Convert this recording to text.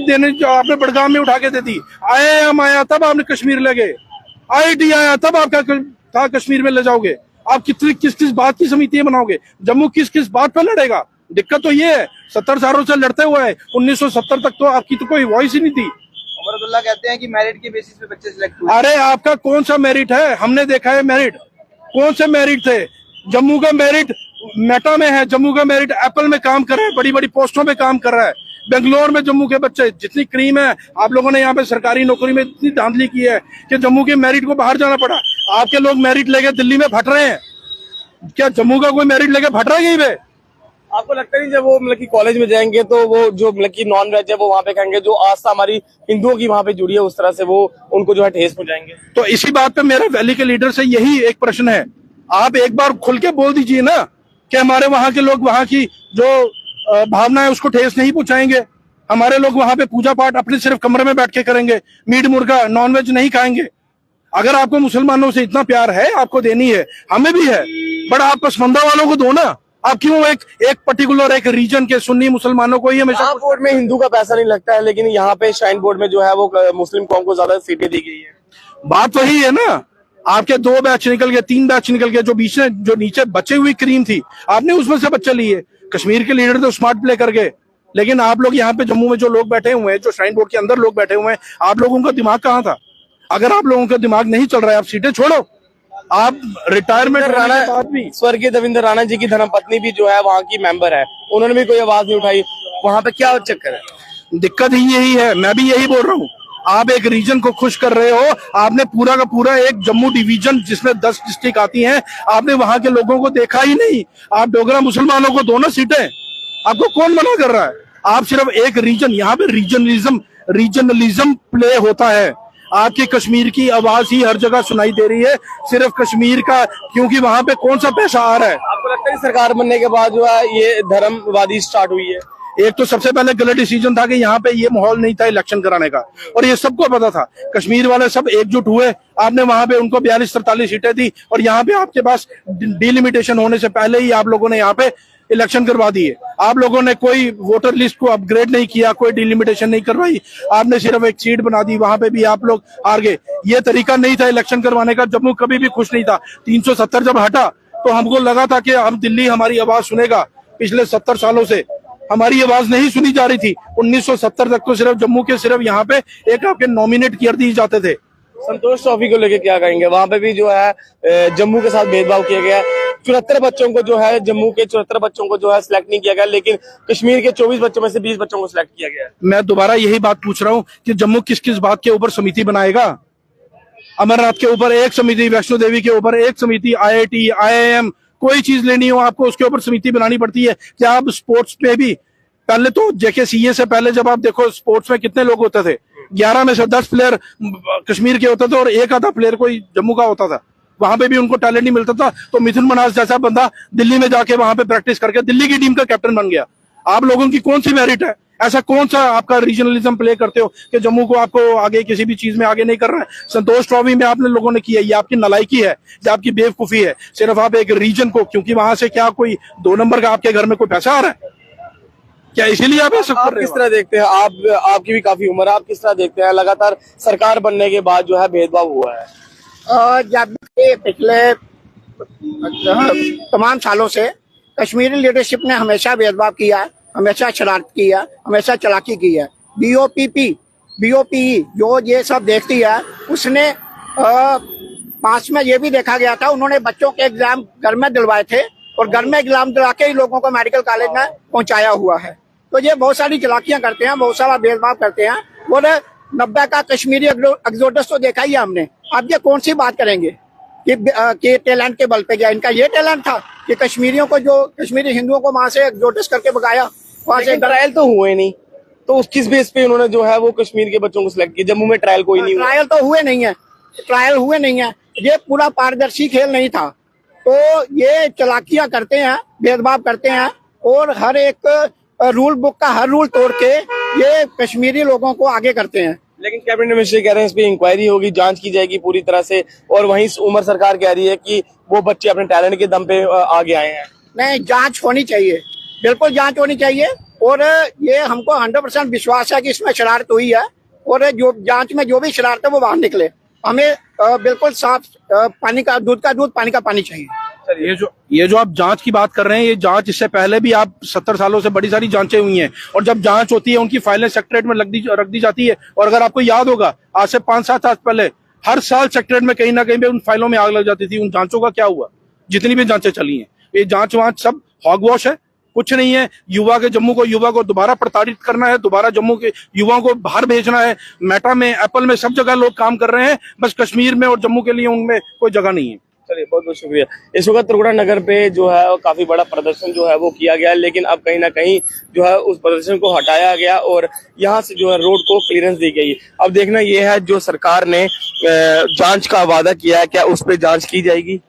देने जो आपने बड़गाम में उठा के दे दी। IIM आया तब आपने कश्मीर ले गए, IIT आया तब आपका था कश्मीर में ले जाओगे। आप किस किस बात की समितियां बनाओगे? जम्मू किस किस बात पर लड़ेगा? दिक्कत तो ये है, 70 सालों से लड़ते हुए है, 1970 तक तो आपकी तो कोई वॉइस ही नहीं थी। उमर अब्दुल्ला कहते हैं कि मेरिट के बेसिस पे बच्चे सिलेक्ट हुए। अरे आपका कौन सा मेरिट है? हमने देखा है मेरिट, कौन से मेरिट थे? जम्मू का मेरिट मेटा में है, जम्मू का मेरिट एप्पल में काम कर रहा है, बड़ी बड़ी पोस्टों पे काम कर रहा है। बेंगलोर में जम्मू के बच्चे जितनी क्रीम है, आप लोगों ने यहाँ पे सरकारी नौकरी में इतनी धांधली की है कि जम्मू के मेरिट को बाहर जाना पड़ा। आपके लोग मेरिट लेके दिल्ली में फट रहे हैं, क्या जम्मू का कोई मेरिट लेके फट रहा है? यहीं पे आपको लगता नहीं जब वो मतलब कि कॉलेज में जाएंगे तो वो जो मतलब कि नॉन वेज है वो वहाँ पे खाएंगे, जो आस्था हमारी हिंदुओं की वहाँ पे जुड़ी है उस तरह से वो उनको जो है ठेस पहुंचाएंगे? तो इसी बात पे मेरा वैली के लीडर से यही एक प्रश्न है, आप एक बार खुल के बोल दीजिए ना कि हमारे वहाँ के लोग वहाँ की जो भावना है उसको ठेस नहीं पहुंचाएंगे। हमारे लोग वहाँ पे पूजा पाठ अपने सिर्फ कमरे में बैठ के करेंगे, मीट मुर्गा नॉन वेज नहीं खाएंगे। अगर आपको मुसलमानों से इतना प्यार है, आपको देनी है, हमें भी है, बट आप पसमंदा वालों को दो ना। आप क्यों एक पर्टिकुलर एक रीजन के सुन्नी मुसलमानों को ही हमेशा? बोर्ड में हिंदू का पैसा नहीं लगता है, लेकिन यहाँ पे श्राइन बोर्ड में जो है वो मुस्लिम कौम को ज्यादा सीटें दी गई है। बात वही है ना, आपके 2 बैच निकल गए, 3 बैच निकल गए, जो बीच में जो नीचे बचे हुई क्रीम थी आपने उसमें से बच्चे लिए। कश्मीर के लीडर तो स्मार्ट प्ले कर गए, लेकिन आप लोग यहाँ पे जम्मू में जो लोग बैठे हुए हैं, जो श्राइन बोर्ड के अंदर लोग बैठे हुए हैं, आप लोगों का दिमाग कहाँ था? अगर आप लोगों का दिमाग नहीं चल रहा है, आप सीटें छोड़ो। आप रिटायरमेंट राणा स्वर्गीय देवेंद्र राणा जी की धर्मपत्नी भी जो है वहाँ की मेंबर है, उन्होंने भी कोई आवाज नहीं उठाई। वहाँ पे क्या चक्कर है? दिक्कत ही यही है, मैं भी यही बोल रहा हूँ। आप एक रीजन को खुश कर रहे हो, आपने पूरा का पूरा एक जम्मू डिवीजन जिसमें 10 डिस्ट्रिक्ट आती हैं, आपने वहां के लोगों को देखा ही नहीं। आप डोगरा मुसलमानों को दो ना सीटें, आपको कौन मना कर रहा है? आप सिर्फ एक रीजन, यहाँ पे रीजनलिज्म प्ले होता है। आपकी कश्मीर की आवाज ही हर जगह सुनाई दे रही है, सिर्फ कश्मीर का, क्योंकि वहां पे कौन सा पैसा आ रहा है? आपको लगता है सरकार बनने के बाद जो है ये धर्मवादी स्टार्ट हुई है? एक तो सबसे पहले गलत डिसीजन था कि यहाँ पे ये माहौल नहीं था इलेक्शन कराने का, और ये सबको पता था। कश्मीर वाले सब एकजुट हुए, आपने वहां पे उनको 42-43 सीटें दी, और यहाँ पे आपके पास डिलिमिटेशन होने से पहले ही आप लोगों ने यहाँ पे इलेक्शन करवा दिए। आप लोगों ने कोई वोटर लिस्ट को अपग्रेड नहीं किया, कोई डिलिमिटेशन नहीं करवाई, आपने सिर्फ एक सीट बना दी, वहां पे भी आप लोग हार गए। ये तरीका नहीं था इलेक्शन करवाने का। जम्मू कभी भी खुश नहीं था। 370 जब हटा तो हमको लगा था कि हम दिल्ली हमारी आवाज सुनेगा। पिछले 70 सालों से हमारी आवाज नहीं सुनी जा रही थी। 1970 तक तो सिर्फ जम्मू के सिर्फ यहाँ पे एक आपके नॉमिनेट कर दिए जाते थे। संतोष ट्रॉफी को लेके क्या कहेंगे? वहां पे भी जो है जम्मू के साथ भेदभाव किया गया है। 74 बच्चों को जो है, जम्मू के 74 बच्चों को जो है सिलेक्ट नहीं किया गया, लेकिन कश्मीर के 24 बच्चों में से 20 बच्चों को सिलेक्ट किया गया है। मैं दोबारा यही बात पूछ रहा हूँ कि जम्मू किस किस बात के ऊपर समिति बनाएगा? अमरनाथ के ऊपर एक समिति, वैष्णो देवी के ऊपर एक समिति, IIT IIM कोई चीज लेनी हो आपको उसके ऊपर समिति बनानी पड़ती है। क्या आप स्पोर्ट्स पे भी, पहले तो JKCA से पहले जब आप देखो स्पोर्ट्स में कितने लोग होते थे, 11 में से 10 प्लेयर कश्मीर के होते थे और एक आधा प्लेयर कोई जम्मू का होता था। वहां पे भी उनको टैलेंट नहीं मिलता था, तो मिथुन मनास जैसा बंदा दिल्ली में जाके वहां पे प्रैक्टिस करके दिल्ली की टीम का कैप्टन बन गया। आप लोगों की कौन सी मेरिट है? ऐसा कौन सा आपका रीजनलिज्म प्ले करते हो कि जम्मू को आपको आगे किसी भी चीज में आगे नहीं कर रहा है? संतोष ट्रॉफी में आपने लोगों ने किया, ये आपकी नालायकी है, ये आपकी बेवकूफी है। सिर्फ आप एक रीजन को, क्योंकि वहां से क्या कोई 2 नंबर का आपके घर में कोई पैसा आ रहा है क्या? इसीलिए आप ऐसा कर रहे हो? किस तरह देखते हैं आपकी भी काफी उम्र है, आप किस तरह देखते हैं लगातार सरकार बनने के बाद जो है भेदभाव हुआ है? जब पिछले तमाम सालों से कश्मीरी लीडरशिप ने हमेशा भेदभाव किया है, हमेशा शरारत की है, हमेशा चालाकी की है। BOPE जो ये सब देखती है, उसने 5 में ये भी देखा गया था, उन्होंने बच्चों के एग्जाम घर में दिलवाए थे और घर में एग्जाम दिला के ही लोगों को मेडिकल कॉलेज में पहुंचाया हुआ है। तो ये बहुत सारी चालाकियां करते हैं, बहुत सारा भेदभाव करते हैं। और 90 का कश्मीरी एक्सोडस तो देखा ही है हमने। अब ये कौन सी बात करेंगे कि टैलेंट के बल पे गया? इनका ये टैलेंट था कि कश्मीरियों को, जो कश्मीरी हिंदुओं को वहां से एक्सोडस करके भगाया। वहां से ट्रायल तो हुए नहीं, तो उस किस बेस पे उन्होंने जो है वो कश्मीर के बच्चों को सिलेक्ट किया? जम्मू में ट्रायल कोई नहीं हुआ। ट्रायल तो हुए नहीं है। ये पूरा पारदर्शी खेल नहीं था। तो ये चालाकियां करते हैं, भेदभाव करते हैं, और हर एक रूल बुक का हर रूल तोड़ के ये कश्मीरी लोगों को आगे करते हैं। लेकिन कैबिनेट मिनिस्टर कह रहे हैं इस पे इंक्वायरी होगी, जांच की जाएगी पूरी तरह से, और वहीं उमर सरकार कह रही है कि वो बच्चे अपने टैलेंट के दम पे आगे आए हैं। नहीं, जांच होनी चाहिए, बिल्कुल जांच होनी चाहिए। और ये हमको 100% विश्वास है कि इसमें शरारत हुई है और जो जांच में जो भी शरारत है वो बाहर निकले। हमें बिल्कुल साफ पानी का दूध पानी का पानी चाहिए। सर ये जो आप जांच की बात कर रहे हैं, ये जांच इससे पहले भी आप 70 सालों से बड़ी सारी जांचें हुई हैं और जब जांच होती है उनकी फाइलें सेक्रेटरीट में रख दी जाती है। और अगर आपको याद होगा आज से 5-7 साल पहले हर साल सेक्रेटरीट में कहीं ना कहीं पे उन फाइलों में आग लग जाती थी। उन जांचों का क्या हुआ? जितनी भी जांचें चली हैं ये जांच वांच सब हॉगवॉश है, कुछ नहीं है। युवा को दोबारा प्रताड़ित करना है, दोबारा जम्मू के युवाओं को बाहर भेजना है। मेटा में, एप्पल में, सब जगह लोग काम कर रहे हैं, बस कश्मीर में और जम्मू के लिए उनमें कोई जगह नहीं है। चलिए बहुत बहुत शुक्रिया। इस वक्त त्रिपुरा नगर पे जो है काफी बड़ा प्रदर्शन जो है वो किया गया, लेकिन अब कहीं ना कहीं जो है उस प्रदर्शन को हटाया गया और यहाँ से जो है रोड को क्लियरेंस दी गई। अब देखना ये है जो सरकार ने जांच का वादा किया है, क्या उस पर जांच की जाएगी।